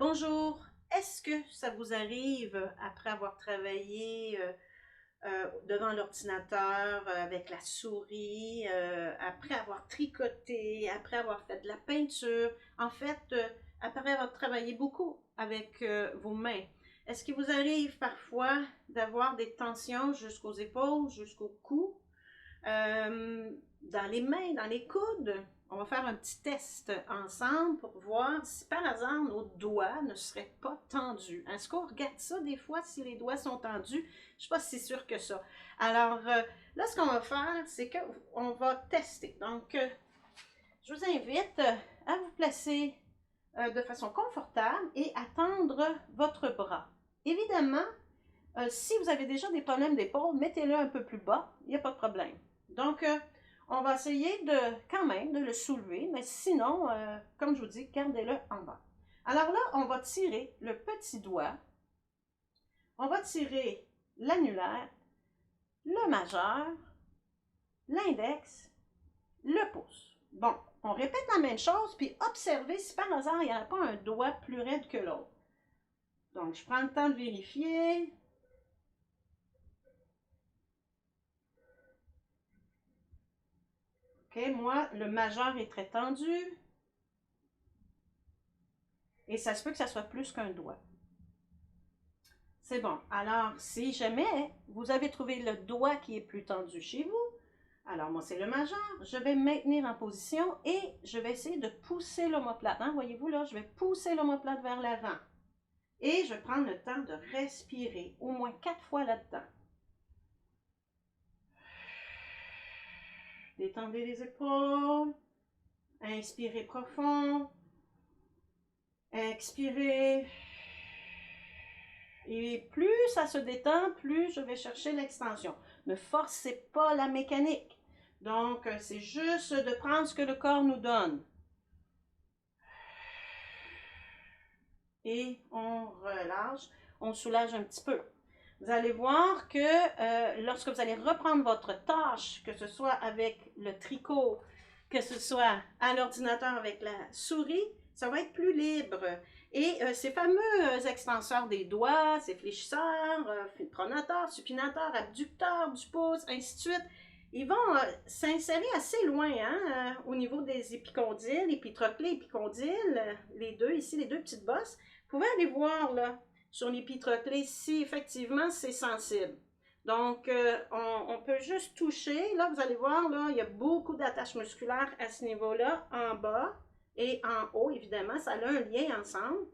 Bonjour, est-ce que ça vous arrive, après avoir travaillé devant l'ordinateur avec la souris, après avoir tricoté, après avoir fait de la peinture, en fait, après avoir travaillé beaucoup avec vos mains, est-ce qu'il vous arrive parfois d'avoir des tensions jusqu'aux épaules, jusqu'au cou, dans les mains, dans les coudes? On va faire un petit test ensemble pour voir si par hasard nos doigts ne seraient pas tendus. Est-ce qu'on regarde ça des fois si les doigts sont tendus? Je ne suis pas si sûre que ça. Alors là, ce qu'on va faire, c'est qu'on va tester. Donc, je vous invite à vous placer de façon confortable et à tendre votre bras. Évidemment, si vous avez déjà des problèmes d'épaule, mettez-le un peu plus bas, il n'y a pas de problème. Donc, on va essayer quand même de le soulever, mais sinon, comme je vous dis, gardez-le en bas. Alors là, on va tirer le petit doigt, on va tirer l'annulaire, le majeur, l'index, le pouce. Bon, on répète la même chose, puis observez si par hasard, il n'y a pas un doigt plus raide que l'autre. Donc, je prends le temps de vérifier. OK, moi, le majeur est très tendu. Et ça se peut que ça soit plus qu'un doigt. C'est bon. Alors, si jamais vous avez trouvé le doigt qui est plus tendu chez vous, alors moi, c'est le majeur. Je vais me maintenir en position et je vais essayer de pousser l'omoplate. Hein? Voyez-vous là, je vais pousser l'omoplate vers l'avant. Et je vais prendre le temps de respirer au moins 4 fois là-dedans. Détendez les épaules. Inspirez profond. Expirez. Et plus ça se détend, plus je vais chercher l'extension. Ne forcez pas la mécanique. Donc, c'est juste de prendre ce que le corps nous donne. Et on relâche, on soulage un petit peu. Vous allez voir que lorsque vous allez reprendre votre tâche, que ce soit avec le tricot, que ce soit à l'ordinateur avec la souris, ça va être plus libre. Et ces fameux extenseurs des doigts, ces fléchisseurs, pronateurs, supinateurs, abducteurs du pouce, ainsi de suite, ils vont s'insérer assez loin au niveau des épicondyles, épitroclés, épicondyles, les deux ici, les deux petites bosses. Vous pouvez aller voir là, sur l'épitroclé si effectivement c'est sensible. Donc, on peut juste toucher. Là, vous allez voir, là, il y a beaucoup d'attaches musculaires à ce niveau-là, en bas et en haut, évidemment. Ça a un lien ensemble.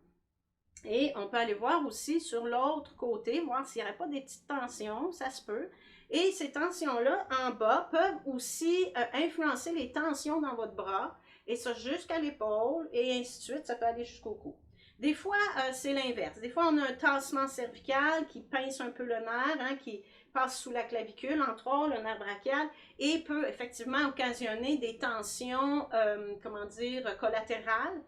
Et on peut aller voir aussi sur l'autre côté, voir s'il n'y aurait pas des petites tensions, ça se peut. Et ces tensions-là, en bas, peuvent aussi influencer les tensions dans votre bras, et ça jusqu'à l'épaule, et ainsi de suite, ça peut aller jusqu'au cou. Des fois, c'est l'inverse. Des fois, on a un tassement cervical qui pince un peu le nerf, hein, qui passe sous la clavicule, entre autres, le nerf brachial, et peut effectivement occasionner des tensions, collatérales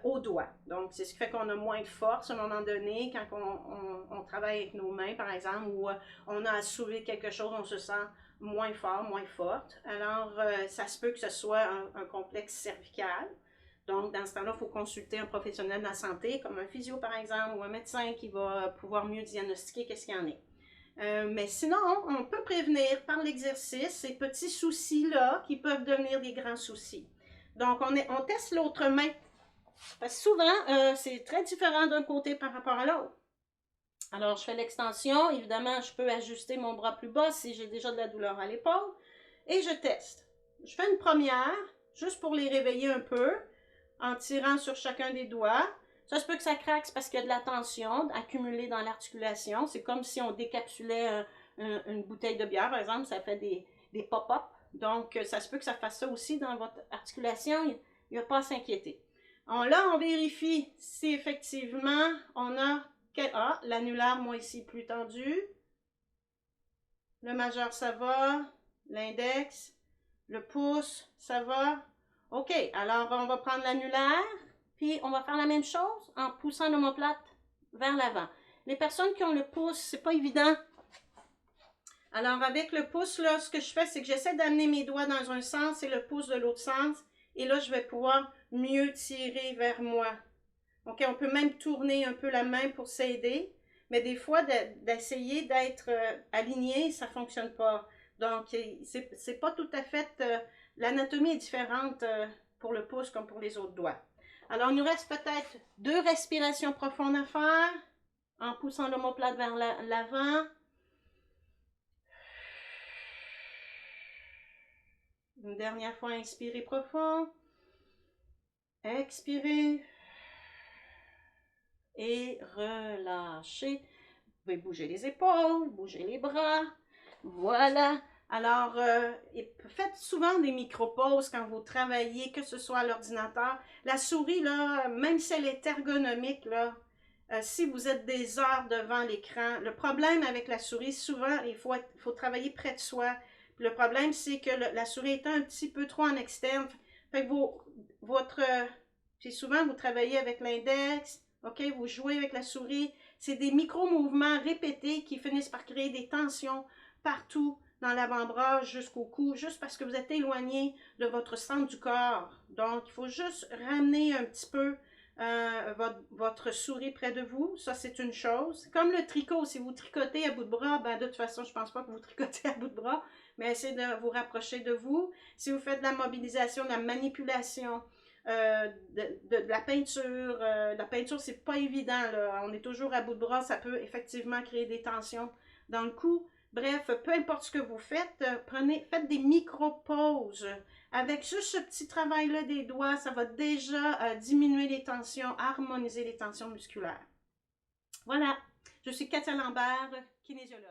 au doigt. Donc, c'est ce qui fait qu'on a moins de force à un moment donné quand on travaille avec nos mains, par exemple, ou on a à soulever quelque chose, on se sent moins fort, moins forte. Alors, ça se peut que ce soit un complexe cervical. Donc, dans ce temps-là, il faut consulter un professionnel de la santé, comme un physio par exemple, ou un médecin qui va pouvoir mieux diagnostiquer qu'est-ce qu'il y en est. Mais sinon, on peut prévenir par l'exercice ces petits soucis-là qui peuvent devenir des grands soucis. Donc, on teste l'autre main. Parce que souvent, c'est très différent d'un côté par rapport à l'autre. Alors, je fais l'extension. Évidemment, je peux ajuster mon bras plus bas si j'ai déjà de la douleur à l'épaule. Et je teste. Je fais une première, juste pour les réveiller un peu, en tirant sur chacun des doigts. Ça se peut que ça craque, c'est parce qu'il y a de la tension accumulée dans l'articulation. C'est comme si on décapsulait une bouteille de bière, par exemple. Ça fait des pop-up. Donc, ça se peut que ça fasse ça aussi dans votre articulation. Il n'y a pas à s'inquiéter. Là, on vérifie si effectivement on a... l'annulaire, moi ici, plus tendu. Le majeur, ça va. L'index. Le pouce, ça va. OK, alors on va prendre l'annulaire, puis on va faire la même chose en poussant l'omoplate vers l'avant. Les personnes qui ont le pouce, c'est pas évident. Alors avec le pouce, là, ce que je fais, c'est que j'essaie d'amener mes doigts dans un sens et le pouce de l'autre sens. Et là, je vais pouvoir mieux tirer vers moi. OK, on peut même tourner un peu la main pour s'aider, mais des fois, d'essayer d'être aligné, ça ne fonctionne pas. Donc, c'est pas tout à fait... l'anatomie est différente pour le pouce comme pour les autres doigts. Alors, il nous reste peut-être 2 respirations profondes à faire en poussant l'omoplate vers l'avant. Une dernière fois, inspirez profond. Expirez. Et relâchez. Vous pouvez bouger les épaules, bouger les bras. Voilà. Alors, faites souvent des micro-pauses quand vous travaillez, que ce soit à l'ordinateur. La souris, là, même si elle est ergonomique, là, si vous êtes des heures devant l'écran, le problème avec la souris, souvent, il faut travailler près de soi. Puis le problème, c'est que la souris est un petit peu trop en externe. Fait que puis souvent, vous travaillez avec l'index, OK, vous jouez avec la souris. C'est des micro-mouvements répétés qui finissent par créer des tensions partout dans l'avant-bras jusqu'au cou, juste parce que vous êtes éloigné de votre centre du corps. Donc, il faut juste ramener un petit peu votre souris près de vous. Ça, c'est une chose. Comme le tricot, si vous tricotez à bout de bras, ben, de toute façon, je ne pense pas que vous tricotez à bout de bras, mais essayez de vous rapprocher de vous. Si vous faites de la mobilisation, de la manipulation, de la peinture. La peinture, c'est pas évident, là. On est toujours à bout de bras, ça peut effectivement créer des tensions dans le cou. Bref, peu importe ce que vous faites, faites des micro-pauses. Avec juste ce petit travail-là des doigts, ça va déjà diminuer les tensions, harmoniser les tensions musculaires. Voilà, je suis Katia Lambert, kinésiologue.